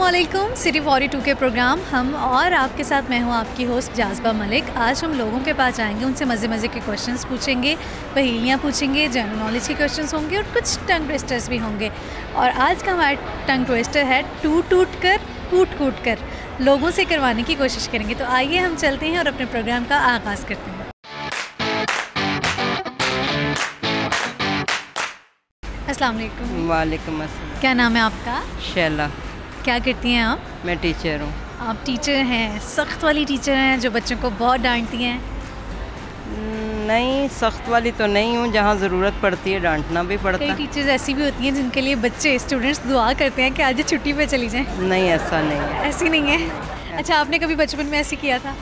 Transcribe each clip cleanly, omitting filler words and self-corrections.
अस्सलामुअलैकुम सिटी 42 के प्रोग्राम हम और आपके साथ मैं हूं आपकी होस्ट जाज़बा मलिक। आज हम लोगों के पास जाएंगे, उनसे मज़े मज़े के क्वेश्चंस पूछेंगे, पहेलियां पूछेंगे, जनरल नॉलेज के क्वेश्चंस होंगे और कुछ टंग ट्विस्टर्स भी होंगे। और आज का हमारा टंग ट्विस्टर है टूट टूट कर कूट कूट कर, लोगों से करवाने की कोशिश करेंगे। तो आइए हम चलते हैं और अपने प्रोग्राम का आगाज़ करते हैं। अस्सलाम वालेकुम। वालेकुम अस्सलाम। क्या नाम है आपका? शैला। क्या करती हैं आप? मैं टीचर हूँ। आप टीचर हैं, सख्त वाली टीचर हैं जो बच्चों को बहुत डांटती हैं? नहीं, सख्त वाली तो नहीं हूँ, जहाँ ज़रूरत पड़ती है डांटना भी पड़ता है। कई टीचर्स ऐसी भी होती हैं जिनके लिए बच्चे स्टूडेंट्स दुआ करते हैं कि आज छुट्टी पे चली जाएं। नहीं, ऐसा नहीं है। ऐसी नहीं है। अच्छा, आपने कभी बचपन में ऐसे किया था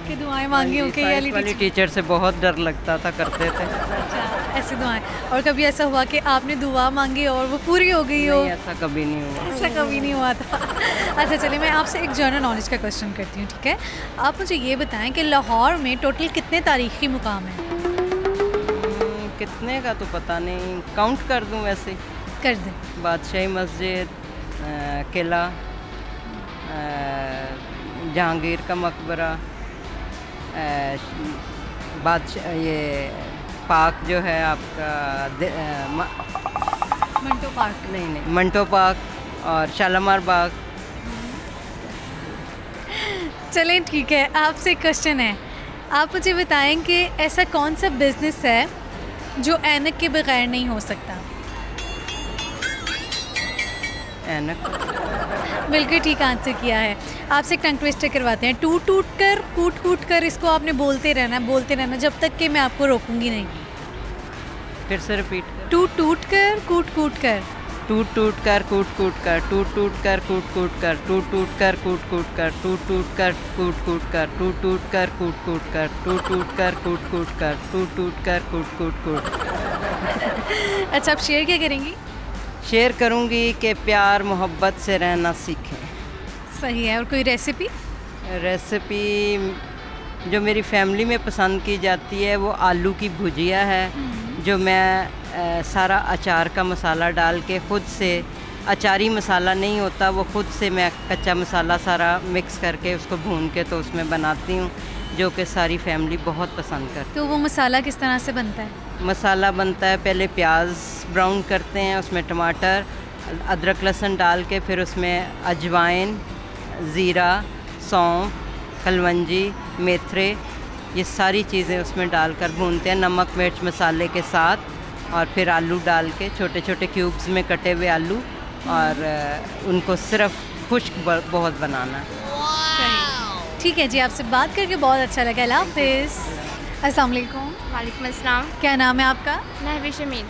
कि दुआएं मांगी हो कि वाली टीचर से बहुत डर लगता था, करते थे। अच्छा, ऐसी दुआएं। और कभी ऐसा हुआ कि आपने दुआ मांगी और वो पूरी हो गई हो? नहीं, ऐसा कभी नहीं हुआ। ऐसा कभी नहीं हुआ था। अच्छा चलिए, मैं आपसे एक जनरल नॉलेज का क्वेश्चन करती हूँ, ठीक है? आप मुझे ये बताएं कि लाहौर में टोटल कितने तारीख़ी मुकाम हैं? कितने का तो पता नहीं, काउंट कर दूँ वैसे? कर दें। बादशाही मस्जिद, किला, जहांगीर का मकबरा, बादशाह, ये पार्क जो है आपका मंटो पार्क। नहीं, मंटो पार्क और शालामार बाग। चलें ठीक है, आपसे क्वेश्चन है, आप मुझे बताएं कि ऐसा कौन सा बिज़नेस है जो ऐनक के बगैर नहीं हो सकता? ऐनक? बिल्कुल ठीक आंसर किया है। आपसे एक टंग ट्विस्टर करवाते हैं। टूट टूट कर कूट कूट कर, इसको आपने बोलते रहना जब तक कि मैं आपको रोकूंगी नहीं। फिर से रिपीट कर। टूट टूट कर कूट कूट कर। टूट टूट कर कूट कूट कर, टूट टूट कर कूट कूट कर, टूट टूट कर कूट कूट कर, टूट टूट कर कूट कूट कर, टूट टूट कर कूट कूट कर, टूट टूट कर कूट कूट कर, टूट टूट कर कूट कूट कूट। अच्छा, आप शेयर क्या करेंगी? शेयर करूँगी कि प्यार मोहब्बत से रहना सीखें। सही है। और कोई रेसिपी? रेसिपी जो मेरी फैमिली में पसंद की जाती है वो आलू की भुजिया है, जो मैं सारा अचार का मसाला डाल के ख़ुद से, अचारी मसाला नहीं होता वो, ख़ुद से मैं कच्चा मसाला सारा मिक्स करके उसको भून के तो उसमें बनाती हूँ, जो कि सारी फैमिली बहुत पसंद करती है। तो वो मसाला किस तरह से बनता है? मसाला बनता है, पहले प्याज ब्राउन करते हैं, उसमें टमाटर, अदरक लहसुन डाल के फिर उसमें अजवाइन, ज़ीरा, सौंफ, कलवंजी, मेथरे, ये सारी चीज़ें उसमें डालकर भूनते हैं नमक मिर्च मसाले के साथ। और फिर आलू डाल के छोटे छोटे क्यूब्स में कटे हुए आलू, और उनको सिर्फ खुश्क बहुत बनाना है। ठीक है जी, आपसे बात करके बहुत अच्छा लगा। अल्लाह हाफ़िज़। अस्सलाम वालेकुम। वालेकुम अस्सलाम। क्या नाम है आपका? महविश अमीद।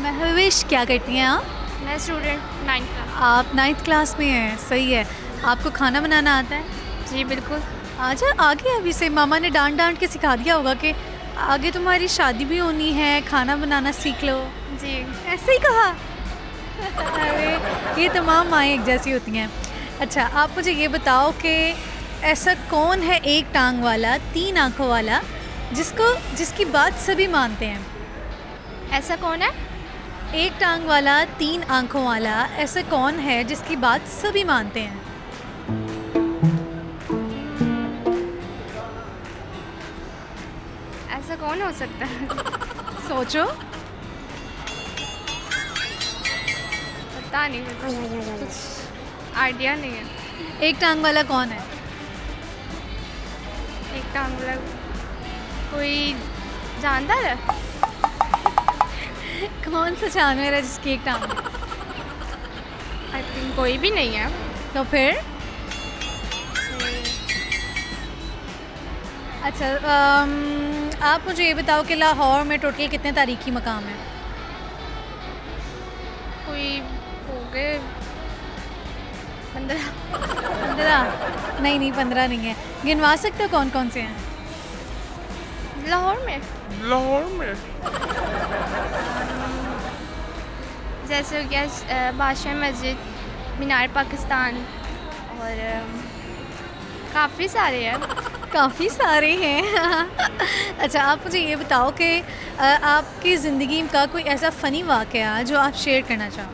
महविश, क्या करती हैं आप? मैं स्टूडेंट 9th क्लास। आप 9th क्लास में हैं, सही है। आपको खाना बनाना आता है? जी बिल्कुल। अच्छा, आगे अभी से मामा ने डांट के सिखा दिया होगा कि आगे तुम्हारी शादी भी होनी है, खाना बनाना सीख लो। जी ऐसे ही कहा? अरे ये तमाम माएँ एक जैसी होती हैं। अच्छा, आप मुझे ये बताओ कि ऐसा कौन है एक टांग वाला 3 आँखों वाला जिसकी बात सभी मानते हैं? ऐसा कौन है? एक टांग वाला 3 आँखों वाला, ऐसा कौन है जिसकी बात सभी मानते हैं? ऐसा कौन हो सकता है? सोचो। पता नहीं, कुछ आइडिया नहीं है। एक टांग वाला कौन है? एक टांग वाला कोई जानदार है? कौन सा जानवर है जिसकी एक टांग है? आई थिंक कोई भी नहीं है। तो फिर? अच्छा, आप मुझे ये बताओ कि लाहौर में टोटल कितने तारीख़ी मकाम हैं? कोई हो गए 15। 15? नहीं, 15 नहीं है। गिनवा सकते हो कौन कौन से हैं? लाहौर में जैसे हो गया बादशाह मस्जिद, मीनार पाकिस्तान, और काफ़ी सारे हैं। काफ़ी सारे हैं। अच्छा, आप मुझे ये बताओ कि आपकी ज़िंदगी का कोई ऐसा फ़नी वाक़या जो आप शेयर करना चाहो?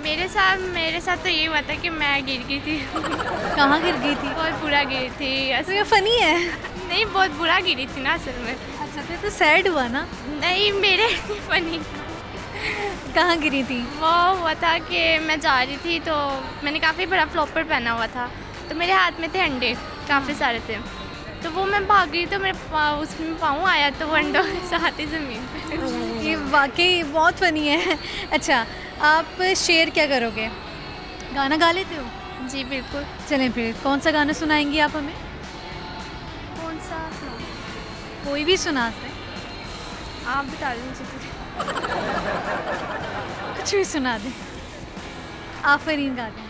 मेरे साथ तो ये हुआ था कि मैं गिर गई थी। कहाँ गिर गई थी? बहुत बुरा गिरी थी। तो ये फ़नी है। नहीं, बहुत बुरा गिरी थी ना असल में। अच्छा, तो सैड हुआ ना? नहीं, मेरे फनी। कहाँ गिरी थी? वो हुआ था कि मैं जा रही थी तो मैंने काफ़ी बड़ा फ्लॉपर पहना हुआ था, तो मेरे हाथ में थे अंडे काफ़ी सारे थे, तो वो मैं भाग गई तो मेरे उसमें पाँव आया तो वो अंडों के साथ ही ज़मीन पे। ये वाकई बहुत फ़नी है। अच्छा, आप शेयर क्या करोगे? गाना गा लेते हो? जी बिल्कुल। चलें फिर, कौन सा गाना सुनाएंगी आप हमें? कौन सा? कोई भी सुना दे। आप बता दीजिए। कुछ भी सुना दें। आफरीन गा दें।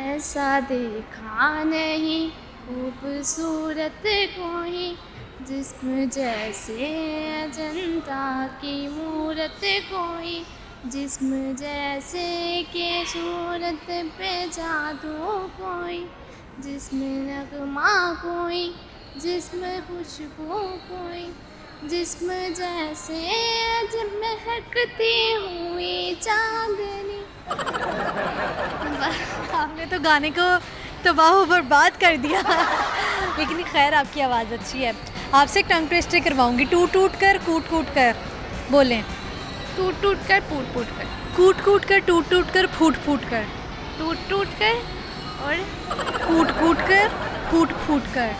ऐसा देखा नहीं खूबसूरत कोई, जिस्म जैसे अजंता की मूरत कोई, जिस्म जैसे के सूरत पे जादू कोई, जिस्म नगमा कोई, जिस्म खुशबू कोई, जिस्म जैसे आज महकती हुई चांदनी। आपने तो गाने को तबाह बर्बाद कर दिया। लेकिन खैर, आपकी आवाज़ अच्छी है। आपसे एक टंग ट्विस्टर करवाऊंगी। टूट टूट कर कूट कूट कर। बोलें। टूट टूट कर फूट फूट कर। कूट कूट कर टूट टूट कर फूट फूट कर। टूट टूट कर और कूट कूट कर फूट फूट कर।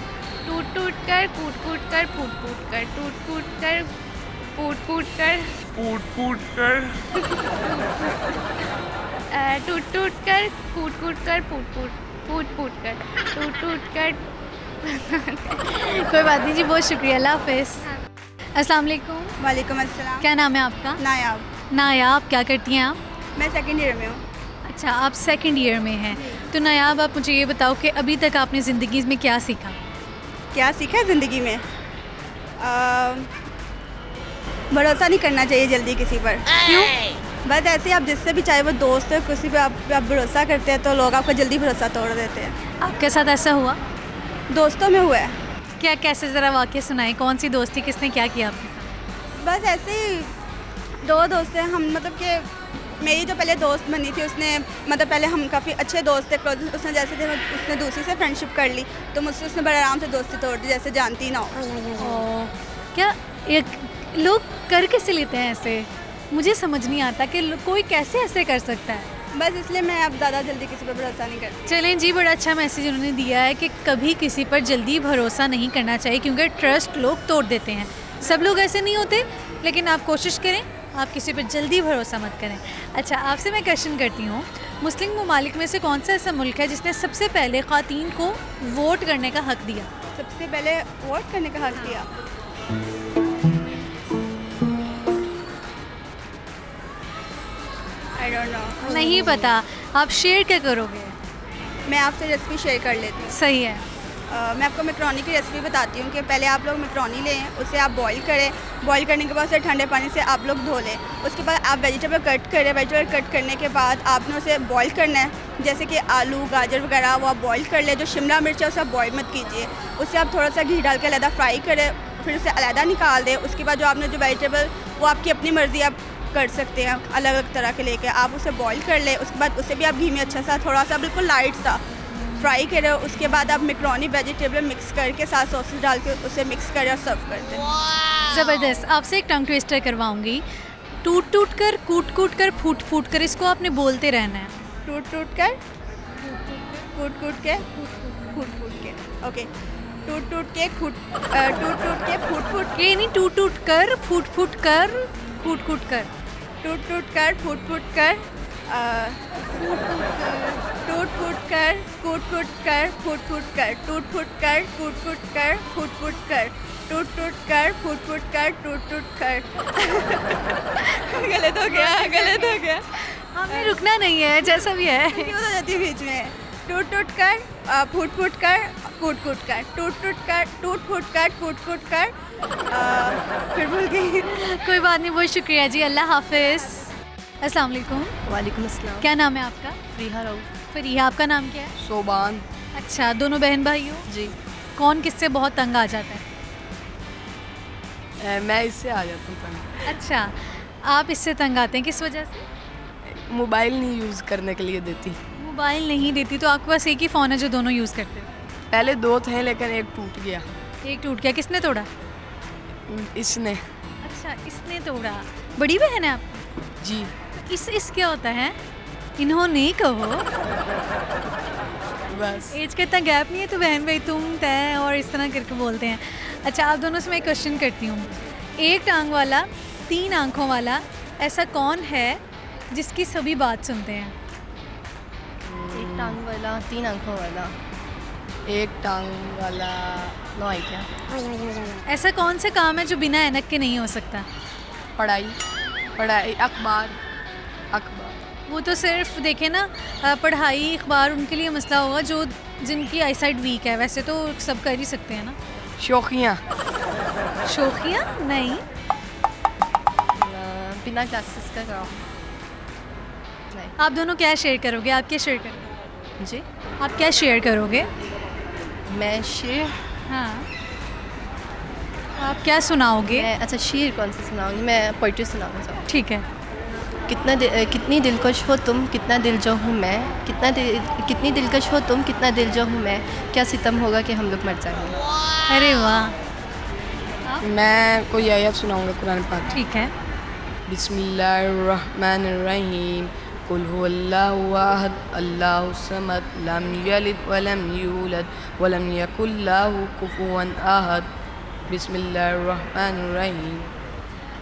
टूट टूट कर कूट कूट कर फूट फूट कर। टूट कूट कर फूट फूट कर। फूट फूट कर। टूट टूट कर कूट कूट कर फूट फूट फूट फूट कर। टूट टूट कर। कोई बात नहीं जी, बहुत शुक्रिया। अल्लाह हाफ़िज़। अस्सलाम वालेकुम। वालेकुम अस्सलाम। क्या नाम है आपका? नायाब। नायाब, क्या करती हैं आप? मैं सेकंड ईयर में हूँ। अच्छा, आप सेकंड ईयर में हैं। तो नायाब, आप मुझे ये बताओ कि अभी तक आपने ज़िंदगी में क्या सीखा? क्या सीखा है ज़िंदगी में? भरोसा नहीं करना चाहिए जल्दी किसी पर। क्यों? बस ऐसे आप जिससे भी, चाहे वो दोस्त हो, किसी पे आप भरोसा करते हैं तो लोग आपका जल्दी भरोसा तोड़ देते हैं। आपके साथ ऐसा हुआ? दोस्तों में हुआ है। क्या, कैसे, ज़रा वाक़या सुनाएं। कौन सी दोस्ती, किसने क्या किया आपके साथ? बस ऐसे ही दो दोस्त हैं हम, मतलब कि मेरी जो पहले दोस्त बनी थी उसने, मतलब पहले हम काफ़ी अच्छे दोस्त थे, उसने जैसे थे उसने दूसरी से फ्रेंडशिप कर ली तो मुझसे उसने बड़े आराम से दोस्ती तोड़ दी, जैसे जानती ना हो। क्या एक लोग कर कैसे लेते हैं ऐसे? मुझे समझ नहीं आता कि कोई कैसे ऐसे कर सकता है। बस इसलिए मैं अब ज़्यादा जल्दी किसी पर भरोसा नहीं करती। चलें जी, बड़ा अच्छा मैसेज उन्होंने दिया है कि कभी किसी पर जल्दी भरोसा नहीं करना चाहिए, क्योंकि ट्रस्ट लोग तोड़ देते हैं। सब लोग ऐसे नहीं होते, लेकिन आप कोशिश करें, आप किसी पर जल्दी भरोसा मत करें। अच्छा, आपसे मैं क्वेश्चन करती हूँ, मुस्लिम ममालिक में से कौन सा ऐसा मुल्क है जिसने सबसे पहले ख़वातीन को वोट करने का हक़ दिया? सबसे पहले वोट करने का हक़ दिया? I don't know. नहीं पता। आप शेयर क्या करोगे? मैं आपसे रेसिपी शेयर कर लेती हूँ। सही है। मैं आपको मैक्रोनी की रेसिपी बताती हूँ कि पहले आप लोग मैक्रोनी लें, उसे आप बॉईल करें, बॉईल करने के बाद उसे ठंडे पानी से आप लोग धो लें। उसके बाद आप वेजिटेबल कट करें, वेजिटेबल कट करने के बाद आपने उसे बॉईल करना है, जैसे कि आलू गाजर वगैरह वो आप बॉईल कर लें। जो शिमला मिर्च है उसे आप बॉईल मत कीजिए, उसे आप थोड़ा सा घी डाल के अलहदा फ्राई करें, फिर उसे अलहदा निकाल दें। उसके बाद जो आपने जो वेजिटेबल, वो आपकी अपनी मर्ज़ी आप कर सकते हैं, अलग अलग तरह के लेके आप उसे बॉईल कर लें। उसके बाद उसे भी आप घी में अच्छा सा थोड़ा सा बिल्कुल लाइट सा फ्राई करें। उसके बाद आप मैक्रोनी वेजिटेबल मिक्स करके साथ सॉसेस डाल के उसे मिक्स करें और सर्व कर दें। ज़बरदस्त। आपसे एक टंग ट्विस्टर करवाऊंगी। टूट टूट कर कूट कूट कर फूट फूट कर, इसको आपने बोलते रहना है। टूट टूट कर कूट कूट के फूट फूट के। ओके। टूट टूट के फूट फूट ये नहीं, टूट टूट कर फूट फूट कर कूट कूट कर। टूट टूट कर फूट फूट कर टूट फूट कर कूट कूट कर फूट फूट कर। टूट फूट कर कूट कूट कर फूट फूट कर। टूट टूट कर फूट फूट कर टूट टूट कर। गलत हो गया, गलत हो गया। हमें रुकना नहीं है, जैसा भी है। क्यों हो जाती है बीच में? टूट टूट कर फूट फूट कर कूट कूट कर। टूट टूट कर टूट फूट कर फूट फूट कर। फिर भूल गई। कोई बात नहीं, बहुत शुक्रिया जी। अल्लाह हाफिज़। अस्सलाम वालेकुम। वालेकुम अस्सलाम। क्या नाम है आपका? फरीहा राउफ। फरीहा। आपका नाम क्या है? सोबान। अच्छा, दोनों बहन भाई हो? जी। कौन किससे बहुत तंग आ जाता है? मैं इससे आ जाता हूँ तंग। अच्छा, आप इससे तंग आते हैं, किस वजह से? मोबाइल नहीं यूज़ करने के लिए देती। मोबाइल नहीं देती, तो आपके पास एक ही फ़ोन है जो दोनों यूज़ करते हो? पहले 2 थे लेकिन एक टूट गया। एक टूट गया, किसने तोड़ा? इसने। अच्छा, इसने तोड़ा। बड़ी बहन है आप? जी। इस क्या होता है? इन्होंने कहो। बस एज का इतना गैप नहीं है तो बहन भाई तुम तय और इस तरह करके बोलते हैं। अच्छा, आप दोनों से मैं क्वेश्चन करती हूँ। एक टांग वाला 3 आँखों वाला ऐसा कौन है जिसकी सभी बात सुनते हैं? एक टांग वाला 3 आँखों वाला, एक टांग वाला नो आइडिया। ऐसा कौन सा काम है जो बिना ऐनक के नहीं हो सकता? पढ़ाई, अखबार। वो तो सिर्फ देखे ना, पढ़ाई अखबार उनके लिए मसला होगा जो जिनकी आईसाइट वीक है, वैसे तो सब कर ही सकते हैं ना। शौकियाँ नहीं। बिना ग्लासेस का काम नहीं। आप दोनों क्या शेयर करोगे? आप क्या शेयर करोगे? जी, आप क्या शेयर करोगे? मैं शेर, हाँ, आप क्या सुनाओगे? अच्छा शेर कौन सा सुनाऊंगी? मैं पोइट्री सुनाऊंगी सब। ठीक है। कितनी दिलकश हो तुम, कितना दिल जो हूँ मैं, कितनी दिलकश हो तुम, कितना दिल जो हूँ मैं, क्या सितम होगा कि हम लोग मर जाएंगे। अरे वाह। मैं कोई आयत सुनाऊंगा कुरान पाक। ठीक है। बिस्मिल्लाहिर्रहमानिर्रहीम, कुल हुवल्लाहु अहद, अल्लाहु समद, लम यलिद वलम यूलद वलम यकुल लहु कुफुवन अहद। बिस्मिल्लाहिर्रहमानिर्रहीम।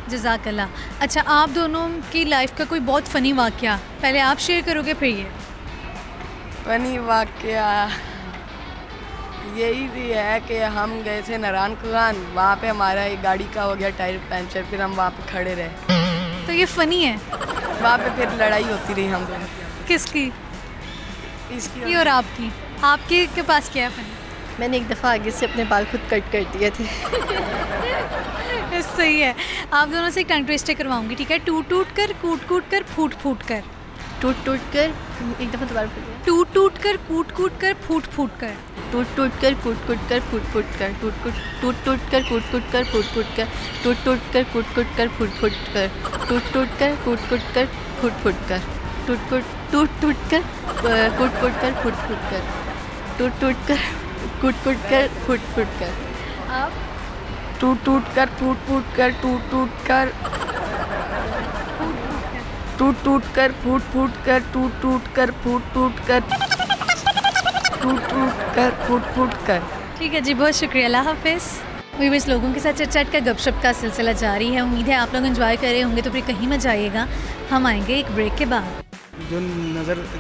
जज़ाकल्लाह। अच्छा, आप दोनों की लाइफ का कोई बहुत फ़नी वाक़या पहले आप शेयर करोगे फिर ये? फ़नी वाक़या यही भी है कि हम गए थे नारायण खान, वहाँ पे हमारा एक गाड़ी का हो गया टायर पंचर, फिर हम वहाँ पे खड़े रहे। तो ये फ़नी है? वहाँ पे फिर लड़ाई होती रही हम दोनों की। किसकी? इसकी और आपकी? आपके के पास क्या है फ़नी? मैंने एक दफ़ा आगे से अपने बाल खुद कट कर दिए थे। सही है। आप दोनों से एक टंग ट्विस्टर करवाऊंगी, ठीक है? टूट टूट कर, कूट कूट कर, फूट फूट कर। टूट टूट कर, एक दफ़ा दोबारा बोलिए। टूट टूट कर, कूट कूट कर, फूट फूट कर। टूट टूट कर, कूट कूट कर, फूट फूट कर। टूट टूट कर, कूट कूट कर, फूट फूट कर। टूट टूट कर, कूट कूट कर, फूट फूट कर। टूट टूट कर, कूट कूट कर, फूट फूट कर। टूट टूट कर, कूट कूट कर, फूट फूट कर। टूट टूट कर, कूट कूट कर, फूट फूट कर। आप? टूट टूट कर, फूट फूट कर, टूट टूट कर, टूट टूट कर, फूट फूट कर, टूट टूट कर, फूट टूट कर, टूट टूट कर, फूट फूट कर। ठीक है जी, बहुत शुक्रिया। अल्लाह हाफिज़। व्यूअर्स, लोगों के साथ चट-चट का गपशप का सिलसिला जारी है। उम्मीद है आप लोग एंजॉय कर रहे होंगे, तो फिर कहीं मत जाइएगा। हम आएंगे एक ब्रेक के बाद।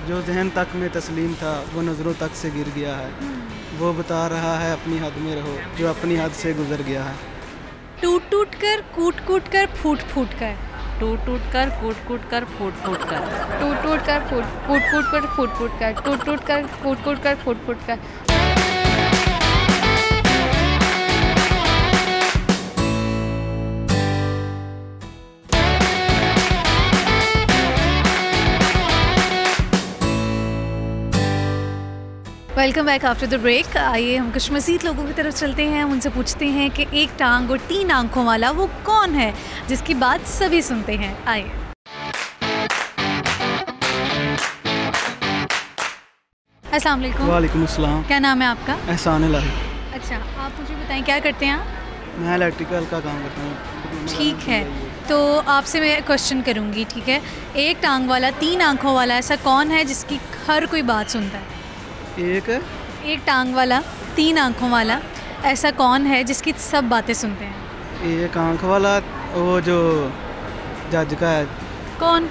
जो जहन तक में तस्लीम था वो नज़रों तक से गिर गया है। वो बता रहा है अपनी हद में रहो, जो अपनी हद से गुजर गया है। टूट टूट कर, कूट कूट कर, फूट फूट कर। टूट टूट कर, कूट कूट कर, फूट फूट कर। टूट टूट कर, कूट कूट कर, फूट फूट कर। टूट टूट कर, कूट कूट कर, फूट फूट कर। Welcome back after the break. आइए हम कुछ मज़ीद लोगों की तरफ चलते हैं। उनसे पूछते हैं कि एक टांग और 3 आँखों वाला वो कौन है जिसकी बात सभी सुनते हैं। आइए। अस्सलाम वालेकुम। वालेकुम अस्सलाम। क्या नाम है आपका? एहसान इलाही। अच्छा, आप मुझे बताएं क्या करते हैं आप? मैं इलेक्ट्रिकल का काम करता हूँ। ठीक है, तो आपसे मैं क्वेश्चन करूँगी, ठीक है? एक टांग वाला 3 आँखों वाला ऐसा कौन है जिसकी हर कोई बात सुनता है? एक टांग वाला 3 आँखों वाला ऐसा कौन है जिसकी सब बातें सुनते हैं? एक आँख वाला वो जो जज का है। कौन?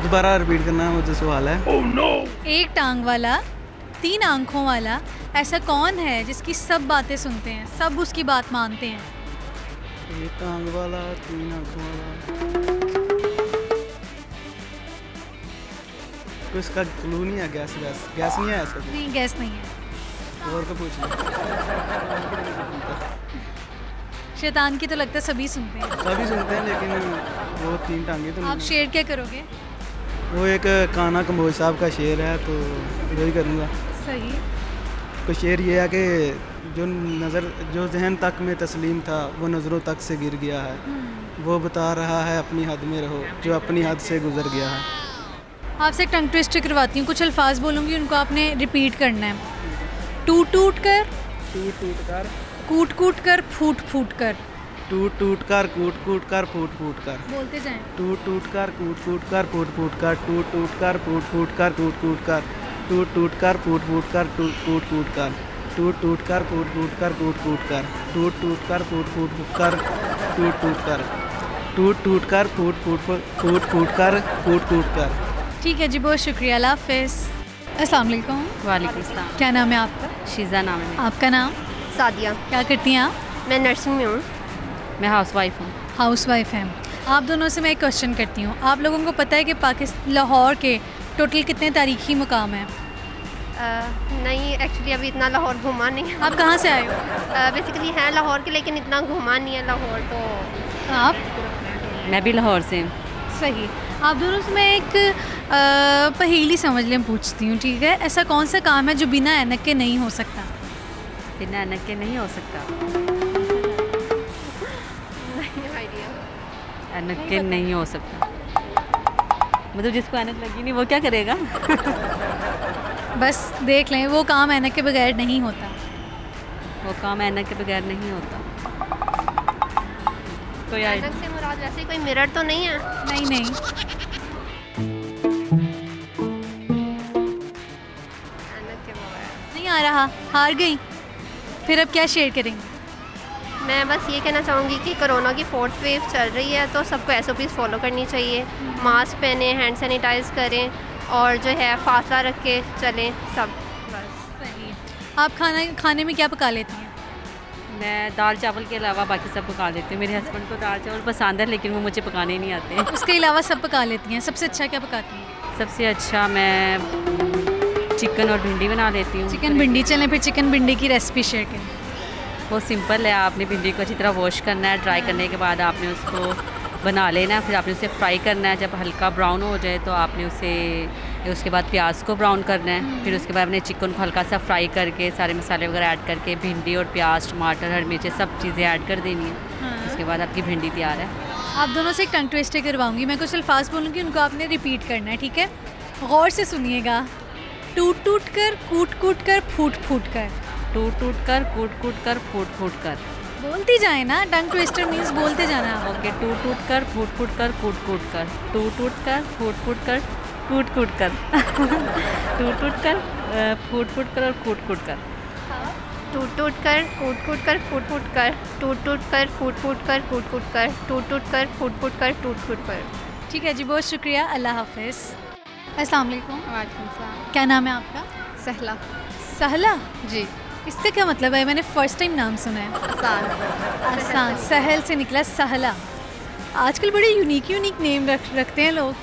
दोबारा रिपीट करना मुझे सवाल है। oh, no! एक टांग वाला 3 आँखों वाला ऐसा कौन है जिसकी सब बातें सुनते हैं, सब उसकी बात मानते हैं? एक टांग वाला 3 आँखों वाला, तो इसका क्लू नहीं है। गैस नहीं है इसका? नहीं, गैस नहीं है। और तो पूछ लो। शैतान की तो लगता है सभी सुनते हैं। सभी सुनते हैं लेकिन वो 3 टांगे तो आप नहीं। शेर क्या करोगे? वो एक काना कंबोज साहब का शेर है तो वही करूँगा। सही। तो शेर ये है कि जो जहन तक में तस्लीम था वो नज़रों तक से गिर गया है, वो बता रहा है अपनी हद में रहो जो अपनी हद से गुजर गया है। आपसे एक टंग ट्विस्टर करवाती हूँ, कुछ अल्फाज बोलूँगी, उनको आपने रिपीट करना है। टूट टूट कर, कूट कूट कर, फूट फूट कर। टूट टूट कर, कूट कूट कर, फूट फूट कर। बोलते जाएं। टूट टूट कर, कूट कूट कर, फूट फूट कर। टूट टूट कर, फूट फूट कर, कूट कूट कर। टूट टूट कर, फूट फूट कर, कूट कूट कर। टूट टूट कर, फूट फूट कर, कूट कूट कर। टूट टूट कर, फूट फूट कर, टूट टूट कर। टूट टूट कर, फूट फूट कर, कूट कूट कर। ठीक है जी, बहुत शुक्रिया, अल्लाह हाफ़िज़। अस्सलाम वालेकुम। वालेकुम अस्सलाम। क्या नाम है आपका? शीज़ा नाम है। आपका नाम? सादिया। क्या करती हैं आप? मैं नर्सिंग में हूँ। मैं हाउसवाइफ हूँ। हाउसवाइफ हैं आप। दोनों से मैं एक क्वेश्चन करती हूँ, आप लोगों को पता है कि लाहौर के टोटल कितने तारीख़ी मुकाम हैं? नहीं, एक्चुअली अभी इतना लाहौर घूमा नहीं है। आप कहाँ से आए हो? बेसिकली हैं लाहौर के, लेकिन इतना घूमा नहीं है लाहौर। तो आप? मैं भी लाहौर से हूँ। सही। आप दोनों से मैं एक पहेली समझ लें पूछती हूँ, ठीक है? ऐसा कौन सा काम है जो बिना ऐनक के नहीं हो सकता? बिना ऐनक के नहीं हो सकता? ऐनक के नहीं हो सकता मतलब जिसको ऐनक लगी नहीं वो क्या करेगा? बस देख लें, वो काम ऐनक के बगैर नहीं होता। वो काम ऐनक के बगैर नहीं होता। कोई ऐनक से मुराद वैसे कोई मिरर तो नहीं है? नहीं नहीं। ऐनक के बगैर नहीं आ रहा, हार गई। फिर अब क्या शेयर करेंगे? मैं बस ये कहना चाहूँगी कि कोरोना की 4th वेव चल रही है, तो सबको SOPs फॉलो करनी चाहिए। मास्क पहने, हैंड सैनिटाइज़ करें और जो है फासला रख के चलें सब। बस सही। आप खाने में क्या पका लेती हैं? मैं दाल चावल के अलावा बाकी सब पका लेती हूँ। मेरे हस्बैंड को दाल चावल पसंद है, लेकिन वो मुझे पकाने नहीं आते। उसके अलावा सब पका लेती हैं। सबसे अच्छा क्या पकाती हैं? सबसे अच्छा मैं चिकन और भिंडी बना लेती हूँ। चिकन भिंडी। चलें फिर चिकन भिंडी की रेसिपी शेयर करें। बहुत सिंपल है। आपने भिंडी को अच्छी तरह वॉश करना है। ड्राई करने के बाद आपने उसको बना लेना है। फिर आपने उसे फ्राई करना है। जब हल्का ब्राउन हो जाए तो आपने उसके बाद प्याज को ब्राउन करना है। फिर उसके बाद अपने चिकन को हल्का सा फ्राई करके सारे मसाले वगैरह ऐड करके भिंडी और प्याज, टमाटर, हरी मिर्चें सब चीज़ें ऐड कर देनी है। उसके बाद आपकी भिंडी तैयार है। आप दोनों से एक टंग ट्विस्टर करवाऊंगी। मैं कुछ अल्फाज बोलूँगी, उनको आपने रिपीट करना है, ठीक है? गौर से सुनिएगा। टूट टूट कर, कूट कूट कर, फूट फूट कर। टूट टूट कर, कूट कूट कर, फूट फूट कर। बोलती जाए ना, टंग ट्विस्टर मीन्स बोलते जाना है। ओके। टूट टूट कर, फूट फूट कर, कूट कूट कर। टूट टूट कर, फूट फूट कर, कूट कूट कर। टूट टूट कर, फूट फूट कर और कूट कूट कर। टूट टूट कर, कूट कूट कर, फूट फूट कर। टूट टूट कर, फूट फूट कर, कूट कूट कर। टूट टूट कर, फूट फूट कर, टूट कूट कर। ठीक है जी, बहुत शुक्रिया, अल्लाह हाफिज़। अस्सलाम वालेकुम। वालेकुम सलाम। क्या नाम है आपका? सहला। सहला जी। इसका क्या मतलब है? मैंने फ़र्स्ट टाइम नाम सुना है। आसान। सहल से निकला सहला। आजकल बड़े यूनिक नेम रखते हैं लोग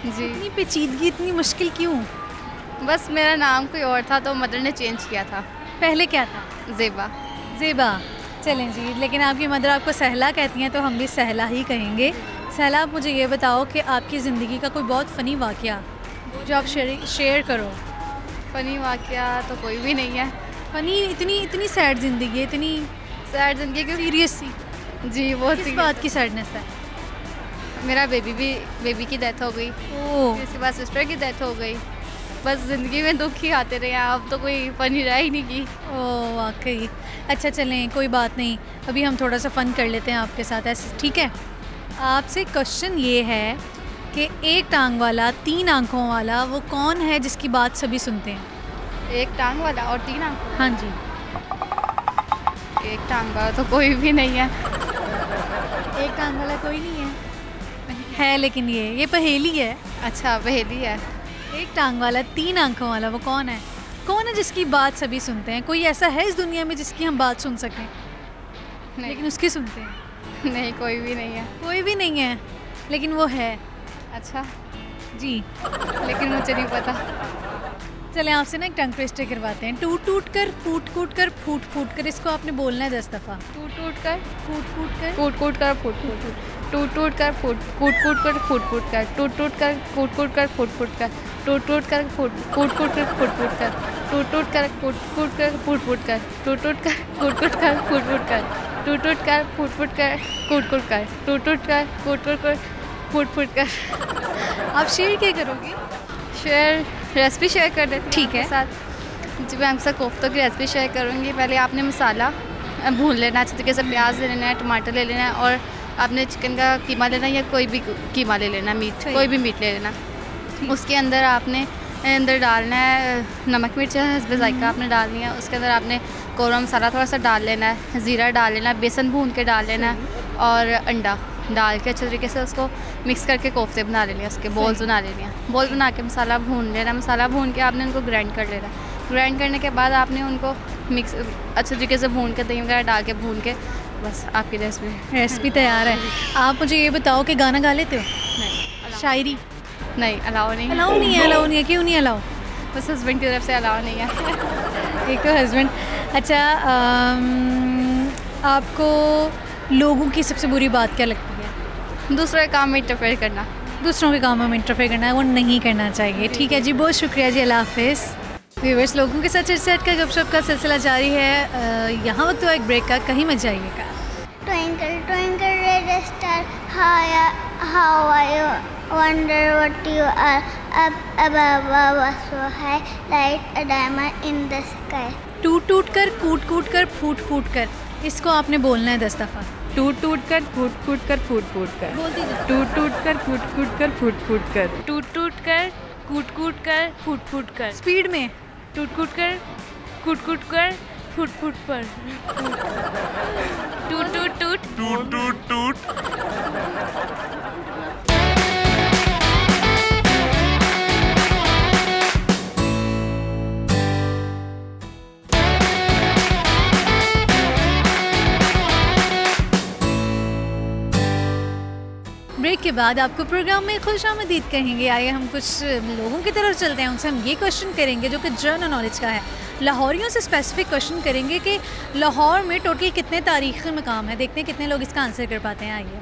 जी। इतनी पेचीदगी, इतनी मुश्किल क्यों? बस मेरा नाम कोई और था तो मदर ने चेंज किया था। पहले क्या था? ज़ेबा। ज़ेबा। चलें जी, लेकिन आपकी मदर आपको सहला कहती हैं तो हम भी सहला ही कहेंगे। सहला, आप मुझे ये बताओ कि आपकी ज़िंदगी का कोई बहुत फ़नी वाक़या जो आप शेयर करो। फ़नी वाक़या तो कोई भी नहीं है। फ़नी? इतनी सैड ज़िंदगी है, इतनी सैड ज़िंदगी की। सीरियस सी? जी, बहुत किस बात की सैडनेस है? मेरा बेबी की डेथ हो गई। ओह। उसके बाद सिस्टर की डेथ हो गई। बस ज़िंदगी में दुख ही आते रहे। अब तो कोई फ़नी रहा ही नहीं की। ओह वाकई। अच्छा चलें, कोई बात नहीं, अभी हम थोड़ा सा फ़न कर लेते हैं आपके साथ, ऐसे ठीक है? आपसे क्वेश्चन ये है कि एक टांग वाला 3 आँखों वाला वो कौन है जिसकी बात सभी सुनते हैं? एक टांग वाला और 3 आँख? हाँ जी। एक टांग वाला तो कोई भी नहीं है। एक टांग वाला कोई नहीं है लेकिन ये पहेली है। अच्छा, पहेली है। एक टांग वाला 3 आँखों वाला वो कौन है? कौन है जिसकी बात सभी सुनते हैं? कोई ऐसा है इस दुनिया में जिसकी हम बात सुन सकें नहीं। लेकिन उसकी सुनते हैं? नहीं, कोई भी नहीं है। कोई भी नहीं है लेकिन वो है। अच्छा जी, लेकिन मुझे नहीं पता। चलें आपसे ना एक टंग ट्विस्टर करवाते हैं। टूट टूट कर, कूट कूट कर, फूट फूट कर। इसको आपने बोलना है 10 दफ़ा। टूट टूट कर, कूट कूट कर, कूट कूट कर, फूट फूट कर। टूट टूट कर, कूट कूट कर, फूट फूट कर। टूट टूट कर, कूट कूट कर, फूट फूट कर। टूट टूट कर फूट फूट फूट कर फूट फूट कर टूट टूट कर फूट फूट कर फूट फूट कर टूट टूट कर फूट फूट कर फूट फूट कर टूट टूट कर फूट फूट कर कूट कूट कर टूट टूट कर फूट फूट कर फूट फूट कर। आप शेयर क्या करोगे? शेयर रेसिपी शेयर कर देते ठीक है। साथ जी मैं आपसे कोफ्तों की रेसिपी शेयर करूँगी। पहले आपने मसाला भून लेना, अच्छे तरीके से प्याज ले लेना है, टमाटर ले लेना है और आपने चिकन का कीमा लेना है या कोई भी कीमा ले लेना, मीट कोई भी मीट ले लेना। उसके अंदर आपने डालना है नमक मिर्च हस्ब ज़ायका आपने डालनी है। उसके अंदर आपने कोरम मसाला थोड़ा सा डाल लेना है, ज़ीरा डाल लेना है, बेसन भून के डाल लेना है और अंडा डाल के अच्छे तरीके से उसको मिक्स करके कोफ्ते बना लेने हैं, उसके बॉल्स बना लेने हैं। बॉल बना के मसाला भून लेना, मसाला भून के आपने उनको ग्राइंड कर लेना। ग्राइंड करने के बाद आपने उनको मिक्स अच्छे तरीके से भून के दही वगैरह डाल के भून के बस आपकी रेसिपी तैयार है। आप मुझे ये बताओ कि गाना गा लेते हो? नहीं। शायरी? नहीं, अलाउ नहीं है। अलाउ नहीं है? क्यों नहीं अलाउ? बस हस्बैंड की तरफ से अलाउ नहीं है। एक तो हस्बैंड। अच्छा, आपको लोगों की सबसे बुरी बात क्या लगती है? दूसरों के काम में इंटरफेयर करना। दूसरों के कामों में इंटरफेयर करना है, वो नहीं करना चाहिए। ठीक है जी, बहुत शुक्रिया जी, अल्लाह हाफिज़। व्यूअर्स, लोगों के साथ चिट का गपशप का सिलसिला जारी है। यहाँ वक्त हुआ एक ब्रेक का, कहीं मत जाइएगा। Twinkle, twinkle, little star, how I wonder what you are. Up above us so high, like a diamond in the sky. टूट टूट कर, कूट कूट कर, फूट फूट कर, इसको आपने बोलना है 10 दफ़ा। टूट टूट कर फूट फूट कर फूट फूट कर टूट टूट कर फूट फूट कर फूट फूट कर टूट टूट कर कूट कूट कर फूट फूट कर। स्पीड में। टूट कूट कर कूट कूट कर फूट फूट पर टूट टूट टूट टूट टूट टूट। ब्रेक के बाद आपको प्रोग्राम में खुशामदीद कहेंगे। आइए हम कुछ लोगों की तरफ चलते हैं, उनसे हम ये क्वेश्चन करेंगे जो कि जनरल नॉलेज का है। लाहौरियों से स्पेसिफिक क्वेश्चन करेंगे कि लाहौर में टोटल कितने तारीख़ी मकाम है। देखते हैं कितने लोग इसका आंसर कर पाते हैं। आइए।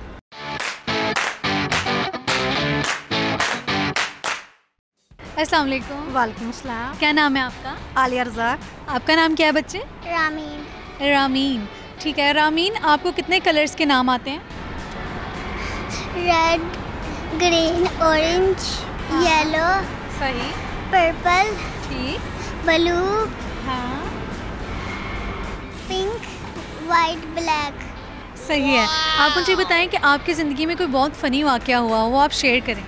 अस्सलाम वालेकुम। वालेकुम अस्सलाम। क्या नाम है आपका? आलिया रज़ाक। आपका नाम क्या है बच्चे? रामीन। रामीन, ठीक है। रामीन, आपको कितने कलर्स के नाम आते हैं? रेड, ग्रीन, ऑरेंज, येलो, सही, पर्पल, ठीक, ब्लू, हाँ, पिंक, वाइट, ब्लैक। सही है। आप मुझे बताएं कि आपकी ज़िंदगी में कोई बहुत फ़नी वाक़या हुआ हो, वो आप शेयर करें।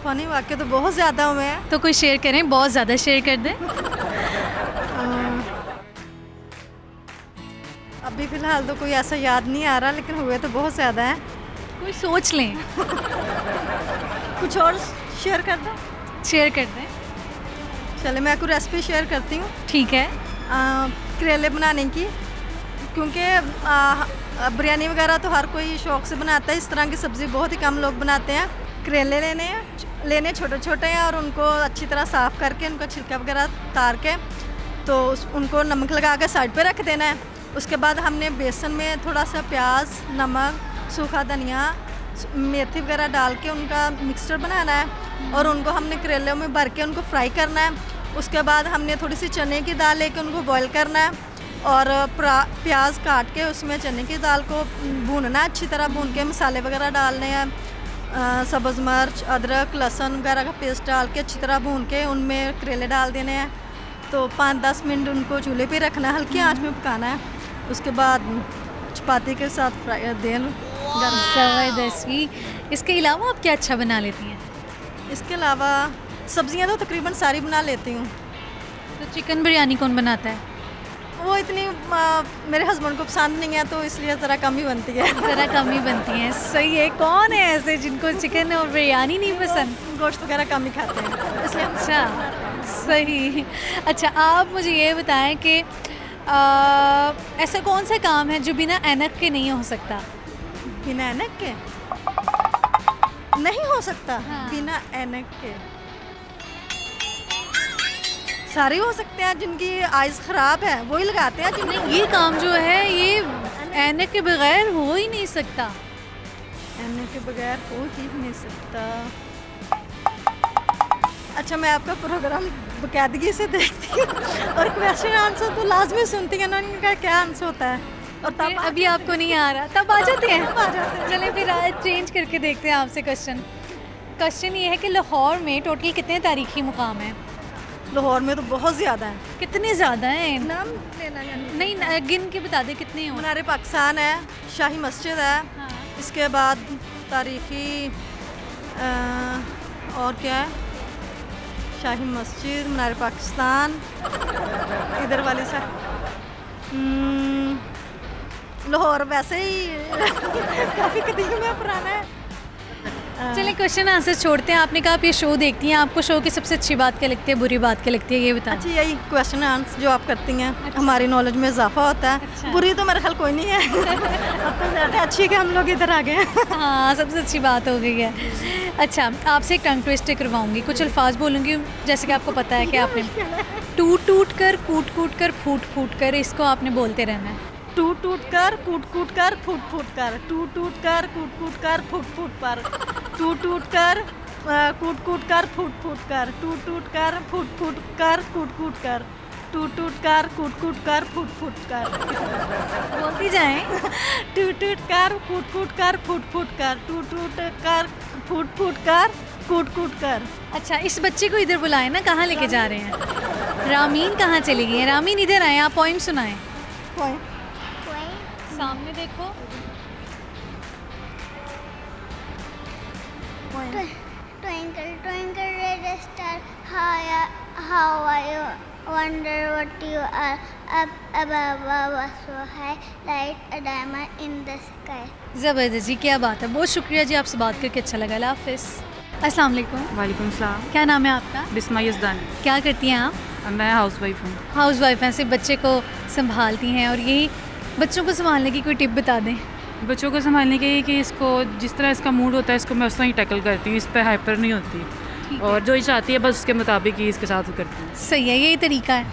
फ़नी वाक़या तो बहुत ज़्यादा हुए हैं। तो कोई शेयर करें, बहुत ज़्यादा शेयर कर दें। अभी फ़िलहाल तो कोई ऐसा याद नहीं आ रहा, लेकिन हुए तो बहुत ज़्यादा हैं। कोई सोच लें। कुछ और शेयर कर दो। शेयर कर दें। चले, मैं आपको रेसिपी शेयर करती हूँ। ठीक है। करेले बनाने की, क्योंकि बिरयानी वगैरह तो हर कोई शौक़ से बनाता है। इस तरह की सब्ज़ी बहुत ही कम लोग बनाते हैं। करेले लेने छोटे छोटे हैं और उनको अच्छी तरह साफ़ करके उनका छिलका वगैरह उतार के तो उनको नमक लगा के साइड पे रख देना है। उसके बाद हमने बेसन में थोड़ा सा प्याज, नमक, सूखा धनिया, मेथी वगैरह डाल के उनका मिक्सचर बनाना है और उनको हमने करेलों में भर के उनको फ्राई करना है। उसके बाद हमने थोड़ी सी चने की दाल लेके उनको बॉईल करना है और प्याज काट के उसमें चने की दाल को भूनना है। अच्छी तरह भून के मसाले वगैरह डालने हैं, सब्ज़ मिर्च, अदरक, लहसुन वगैरह का पेस्ट डाल के अच्छी तरह भून के उनमें करेले डाल देने हैं। तो 5-10 मिनट उनको चूल्हे पे रखना है, हल्की आंच में पकाना है। उसके बाद चपाती के साथ फ्राई देन। ज़बरदस्ती। इसके अलावा आप क्या अच्छा बना लेती हैं? इसके अलावा सब्ज़ियाँ तो तकरीबन सारी बना लेती हूँ। तो चिकन बिरयानी कौन बनाता है? वो इतनी मेरे हस्बैंड को पसंद नहीं है, तो इसलिए ज़रा कम ही बनती है। ज़रा कम ही बनती हैं, सही है। कौन है ऐसे जिनको चिकन और बिरयानी नहीं पसंद? गोश्त वगैरह कम ही खाते हैं इसलिए। अच्छा, सही। अच्छा, आप मुझे ये बताएं कि ऐसा कौन सा काम है जो बिना ऐनक के नहीं हो सकता? बिना ऐनक के नहीं हो सकता। हाँ। बिना ऐनक के सारे हो सकते हैं। जिनकी आइज़ ख़राब है वही लगाते हैं। नहीं, ये काम जो है ये ऐनक के बगैर हो ही नहीं सकता। ऐनक के बगैर हो ही नहीं सकता। अच्छा, मैं आपका प्रोग्राम बाकायदगी से देखती हूँ और क्वेश्चन आंसर तो लाजमी सुनती हैं ना, उनका क्या आंसर होता है। और तब अभी आपको नहीं आ रहा, तब आ जाते हैं। आ जाते हैं। चलें फिर आज चेंज करके देखते हैं आपसे क्वेश्चन ये है कि लाहौर में टोटल कितने तारीखी मुकाम हैं? लाहौर में तो बहुत ज़्यादा है। कितने ज़्यादा हैं? नाम लेना या नहीं, गिन के बता दे कितने हैं। मीनार पाकिस्तान है, शाही मस्जिद है, हाँ। इसके बाद तारीखी और क्या है, शाही मस्जिद, मीनार पाकिस्तान, इधर वाली साइड लाहौर वैसे ही काफ़ी कदीम है, पुराना है। चलिए क्वेश्चन आंसर छोड़ते हैं। आपने कहा आप ये शो देखती हैं, आपको शो की सबसे अच्छी बात क्या लगती है, बुरी बात क्या लगती है, ये बताएं। अच्छा, यही क्वेश्चन आंसर जो आप करती हैं, हमारी नॉलेज में इजाफा होता है। अच्छा। बुरी तो मेरे ख्याल कोई नहीं है। अब तो ज़्यादा अच्छी है कि हम लोग इधर आ गए हैं। हाँ, सबसे अच्छी बात हो गई है। अच्छा, आपसे एक टंग ट्विस्टर करवाऊंगी, कुछ अल्फाज बोलूँगी जैसे कि आपको पता है कि आपने टूट टूट कर, कूट कूट कर, फूट फूट कर, इसको आपने बोलते रहना है। टूट टूट कर, कूट कूट कर, फूट फूट कर, टूट टूट कर, कूट कूट कर, फूट फूट पर, टूट टूट कर, कूट कूट कर, फूट फूट कर, टूट टूट कर, फूट फूट कर, कूट कूट कर, टूट टूट कर, कूट कूट कर, फूट फूट कर। बोलती जाएं। टूट टूट कर, कूट कूट कर, फूट फूट कर, टूट टूट कर, फूट फूट कर, कूट कूट कर। अच्छा, इस बच्चे को इधर बुलाएं ना, कहाँ लेके जा रहे हैं? रामीन कहाँ चली गई है? रामीन इधर आए, आप पोइम सुनाएं। सामने देखो। Twinkle, twinkle, little star, how I wonder what you are. Up above us so high, like a diamond in the sky. ज़बरदस्त जी, क्या बात है, बहुत शुक्रिया जी, आपसे बात करके अच्छा लगा। अल्लाह हाफ़िज़। अस्सलाम वालेकुम। वालेकुम सलाम। क्या नाम है आपका? बिस्मा यज़दानी। क्या करती हैं आप? मैं हाउस वाइफ हूँ। हाउस वाइफ हैं, सिर्फ बच्चे को संभालती हैं, और यही बच्चों को संभालने की कोई टिप बता दें। बच्चों को संभालने के लिए कि इसको जिस तरह इसका मूड होता है, इसको मैं उस तरह ही टैकल करती हूँ, इस पर हाइपर नहीं होती, और जो ये चाहती है बस उसके मुताबिक ही इसके साथ करती हूँ। सही है, यही तरीका है।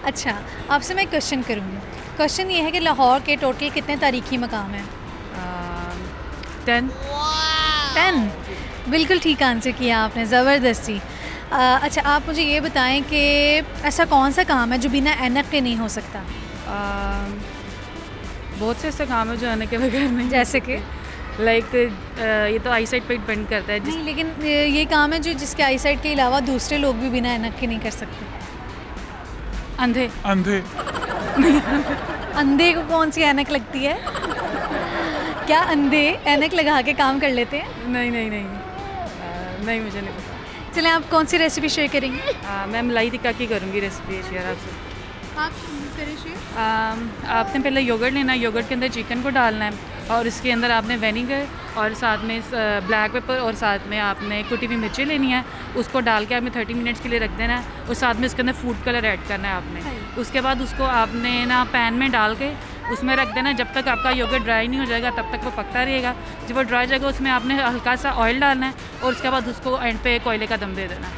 अच्छा, आपसे मैं क्वेश्चन करूँगी। क्वेश्चन ये है कि लाहौर के टोटल कितने तारीखी मकाम हैं? 10। बिल्कुल ठीक आंसर किया आपने, ज़बरदस्त जी। अच्छा, आप मुझे ये बताएं कि ऐसा कौन सा काम है जो बिना ऐनक के नहीं हो सकता? बहुत से ऐसे काम है जो आने के बगैर नहीं। जैसे कि लाइक ये तो आई साइड पर डिपेंड करता है। नहीं, लेकिन ये काम है जो जिसके आई साइड के अलावा दूसरे लोग भी बिना ऐनक के नहीं कर सकते। अंधे। अंधे को कौन सी ऐनक लगती है? क्या अंधे ऐनक लगा के काम कर लेते हैं? नहीं, मुझे नहीं पता। चलें, आप कौन सी रेसिपी शेयर करेंगे? मैं मलाई टिक्का की करूँगी रेसिपी शेयर आपसे। आप करें शेयर। आपने पहले योगर्ट लेना है, योगर्ट के अंदर चिकन को डालना है, और इसके अंदर आपने विनेगर और साथ में ब्लैक पेपर और साथ में आपने कुटी हुई मिर्ची लेनी है, उसको डाल के आपने 30 मिनट्स के लिए रख देना है, और साथ में उसके अंदर फूड कलर ऐड करना है आपने। उसके बाद उसको आपने ना पैन में डाल के उसमें रख देना, जब तक आपका योगर्ट ड्राई नहीं हो जाएगा तब तक वो पकता रहेगा। जब वो ड्राई जाएगा उसमें आपने हल्का सा ऑयल डालना है, और उसके बाद उसको एंड पे कोयले का दम दे देना है।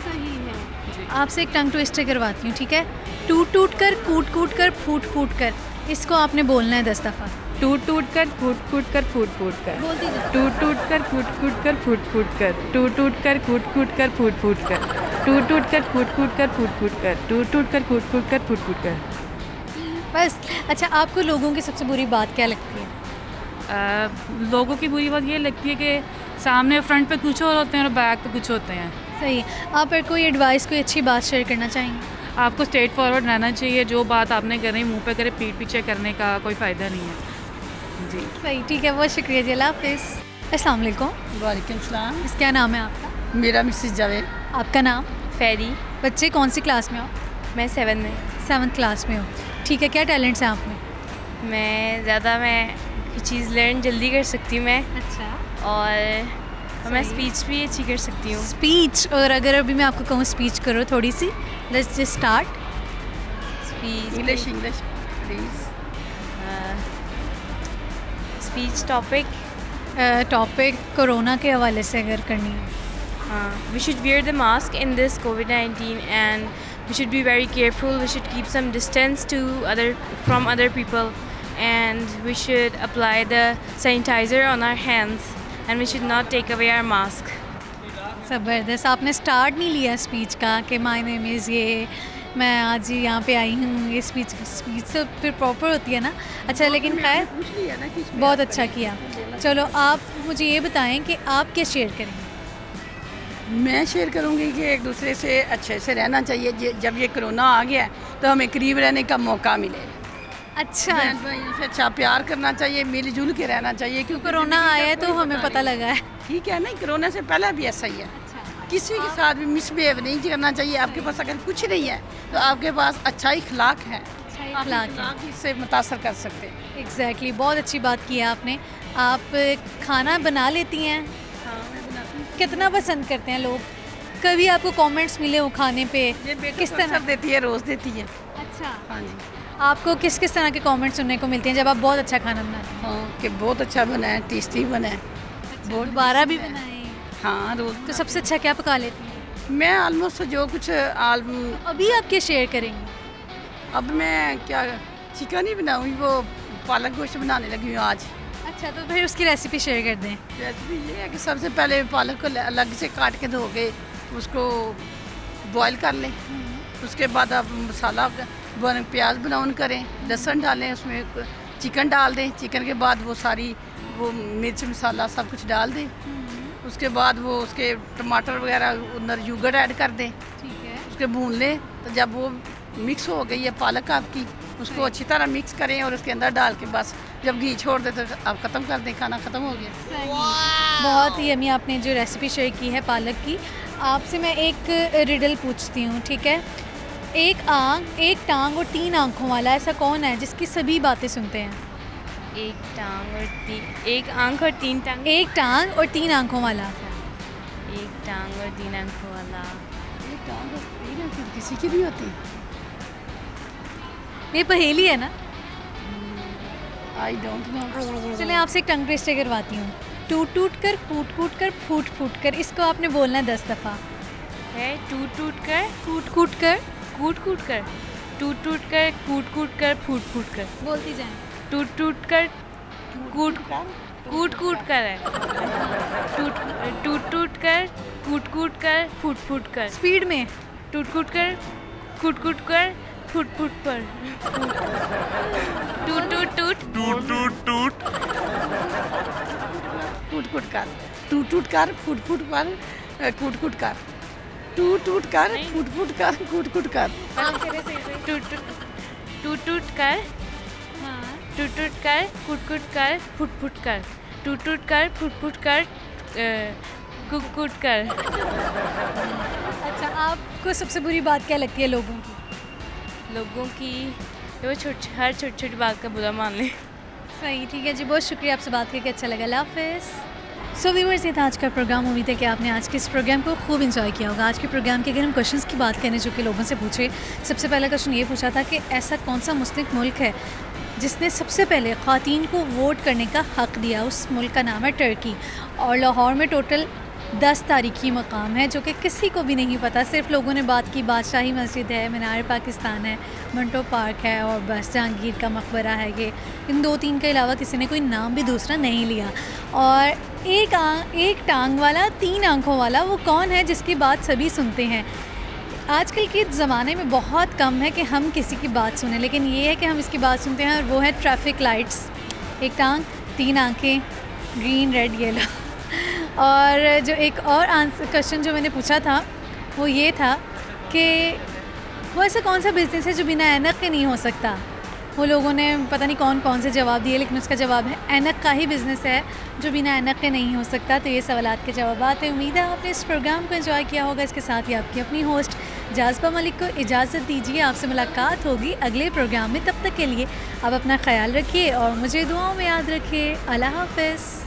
सही है। आपसे एक टंग ट्विस्टर करवाती हूँ, ठीक है? टूट टूट कर, कूट कूट कर, फूट फूट कर, इसको आपने बोलना है 10 दफ़ा। टूट टूट कर, कूट कूट कर, फूट फूट कर, टूट टूट कर, कूट कूट कर, फूट फूट कर, टूट टूट कर, कूट कूट कर, फूट फूट कर, टूट टूट कर, कूट कूट कर, फूट फूट कर, टूट टूट कर, कूट कूट कर, फूट फूट कर। बस। अच्छा, आपको लोगों की सबसे बुरी बात क्या लगती है? लोगों की बुरी बात ये लगती है कि सामने फ्रंट पे कुछ और होते हैं और बैक पे कुछ होते हैं। सही। आप पर कोई एडवाइस, कोई अच्छी बात शेयर करना चाहेंगे? आपको स्ट्रेट फॉरवर्ड रहना चाहिए, जो बात आपने करनी मुंह पे करे, पीठ पीछे करने का कोई फ़ायदा नहीं है जी। सही, ठीक है, बहुत शुक्रिया जी। अल्लाह हाफ़िज़। अस्सलाम वालेकुम। वालेकुम सलाम। क्या नाम है आपका? मेरा मिसेस जावेद। आपका नाम? फेरी। बच्चे कौन सी क्लास में हो? मैं 7 में। 7th क्लास में हो, ठीक है। क्या टैलेंट्स हैं आप में? मैं चीज़ लर्न जल्दी कर सकती हूँ मैं। अच्छा। और मैं स्पीच भी अच्छी कर सकती हूँ। स्पीच? और अगर अभी मैं आपको कहूँ स्पीच करो थोड़ी सी, let's just start. Speech English please. Speech topic corona के हवाले से अगर करनी है। We should wear the mask in this COVID-19 and we should be very careful. We should keep some distance from other people, and we should apply the sanitizer on our hands, and we should not take away our mask. ज़बरदस्त। आपने start नहीं लिया speech का कि my name is ये, मैं आज यहाँ पे आई हूँ, ये स्पीच तो फिर प्रॉपर होती है ना। अच्छा, लेकिन खैर बहुत अच्छा किया। चलो आप मुझे ये बताएं कि आप क्या शेयर करेंगे? मैं शेयर करूंगी कि एक दूसरे से अच्छे से रहना चाहिए। जब ये कोरोना आ गया तो हमें करीब रहने का मौका मिले। अच्छा, से अच्छा प्यार करना चाहिए, मिलजुल के रहना चाहिए, क्योंकि कोरोना आया है तो हमें पता लगा है। ठीक है, नहीं कोरोना से पहले भी ऐसा ही है। किसी के साथ भी मिसबिहेव नहीं करना चाहिए। आपके पास अगर कुछ नहीं है तो आपके पास अच्छा इखलाक है, आप इससे मुतासर कर सकते हैं। एग्जैक्टली, बहुत अच्छी बात की है आपने। आप खाना बना लेती हैं? हाँ, मैं बनाती हूँ। कितना पसंद करते हैं लोग? कभी आपको कमेंट्स मिले हो खाने पे? किस तरह देती है? रोज़ देती है। अच्छा, हाँ जी। आपको किस किस तरह के कमेंट्स सुनने को मिलते हैं जब आप बहुत अच्छा खाना बनाते हैं? हाँ, कि बहुत अच्छा बना है, टेस्टी बना है। बहुत दोबारा भी बनाए? हाँ, रोज़। तो सबसे अच्छा क्या पका लेती हैं? मैं ऑलमोस्ट जो कुछ अभी आप क्या शेयर करेंगी? अब मैं क्या चिकन ही बनाऊँगी, वो पालक गोश्त बनाने लगी हूँ आज। अच्छा, तो फिर उसकी रेसिपी शेयर कर दें। रेसिपी ये है कि सबसे पहले पालक को अलग से काट के धो के उसको बॉईल कर लें। उसके बाद आप मसाला प्याज ब्राउन करें, लहसुन डालें, उसमें चिकन डाल दें। चिकन के बाद वो सारी वो मिर्च मसाला सब कुछ डाल दें। उसके बाद वो उसके टमाटर वगैरह अंदर योगर्ट ऐड कर दें। ठीक है। उसके भून लें। तो जब वो मिक्स हो गई है पालक आपकी, उसको अच्छी तरह मिक्स करें और उसके अंदर डाल के बस जब घी छोड़ दे तो आप ख़त्म कर दें, खाना ख़त्म हो गया। बहुत ही यमी आपने जो रेसिपी शेयर की है पालक की। आपसे मैं एक रिडल पूछती हूँ, ठीक है? एक आँख, एक टांग और 3 आँखों वाला ऐसा कौन है जिसकी सभी बातें सुनते हैं? एक आँख और 3 टांग। एक टांग और 3 आँखों वाला। एक टांग और 3 आँखों वाला। एक टांग और 3 आँखें किसी की भी होती? ये पहेली है ना? I don't know. चलें आपसे एक टंग ट्विस्टर करवाती हूँ। टूट टूट कर, कूट कूट कर, फूट फूट कर, इसको आपने बोलना है 10 दफ़ा। है टूट टूट कर, कूट कूट कर, कूट कूट कर, टूट टूट कर, कूट कूट कर, फूट फूट कर। बोलती जाएं। टूट टूट कर, कूट कूट कर है। टूट टूट कर, कूट कर, फूट फूट कर। स्पीड में। टूट कूट कर, कूट कर, फूट फूट पर। टूट टूट टूट टूट टूट टूट कूट कूट कर, टूट टूट कर, फूट फूट पर, कूट कूट कर, टूट टूट कर, फूट फूट कर, कूट कूट कर। टूट टूट कर, टूट टूट कर, कूट कर, फुट फुट कर। टूट टूट कर, फुट फुट कर, कूट कर। अच्छा, आपको सबसे बुरी बात क्या लगती है लोगों की? लोगों की वो हर छोटी छोटी बात का बुरा मान ले। सही, ठीक है जी, बहुत शुक्रिया, आपसे बात करके अच्छा लगा। अल्लाह हाफ़िज़। सो व्यूअर्स, ये था आज का प्रोग्राम। उम्मीद है कि आपने आज के इस प्रोग्राम को खूब एंजॉय किया होगा। आज के प्रोग्राम के अगर हम क्वेश्चंस की बात करें जो कि लोगों से पूछे, सबसे पहला क्वेश्चन ये पूछा था कि ऐसा कौन सा मुस्लिम मुल्क है जिसने सबसे पहले ख़वातीन को वोट करने का हक़ दिया? उस मुल्क का नाम है टर्की। और लाहौर में टोटल 10 तारीख़ी मकाम है जो कि किसी को भी नहीं पता। सिर्फ लोगों ने बात की बादशाही मस्जिद है, मीनार पाकिस्तान है, मंटो पार्क है और बस जहांगीर का मकबरा है। ये इन 2-3 के अलावा किसी ने कोई नाम भी दूसरा नहीं लिया। और एक टांग वाला 3 आँखों वाला वो कौन है जिसकी बात सभी सुनते हैं? आजकल के ज़माने में बहुत कम है कि हम किसी की बात सुने, लेकिन ये है कि हम इसकी बात सुनते हैं और वो है ट्रैफिक लाइट्स। एक टांग, 3 आँखें, ग्रीन रेड येलो। और जो एक और आंसर क्वेश्चन जो मैंने पूछा था वो ये था कि वो ऐसा कौन सा बिज़नेस है जो बिना ऐनक के नहीं हो सकता? वो लोगों ने पता नहीं कौन कौन से जवाब दिए, लेकिन उसका जवाब है ऐनक का ही बिज़नेस है जो बिना ऐनक के नहीं हो सकता। तो ये सवालात के जवाब हैं। उम्मीद है आपने इस प्रोग्राम को एंजॉय किया होगा। इसके साथ ही आपकी अपनी होस्ट जाज़बा मलिक को इजाज़त दीजिए। आपसे मुलाकात होगी अगले प्रोग्राम में। तब तक के लिए आप अपना ख्याल रखिए और मुझे दुआओं में याद रखिए। अल्लाह हाफ़िज़।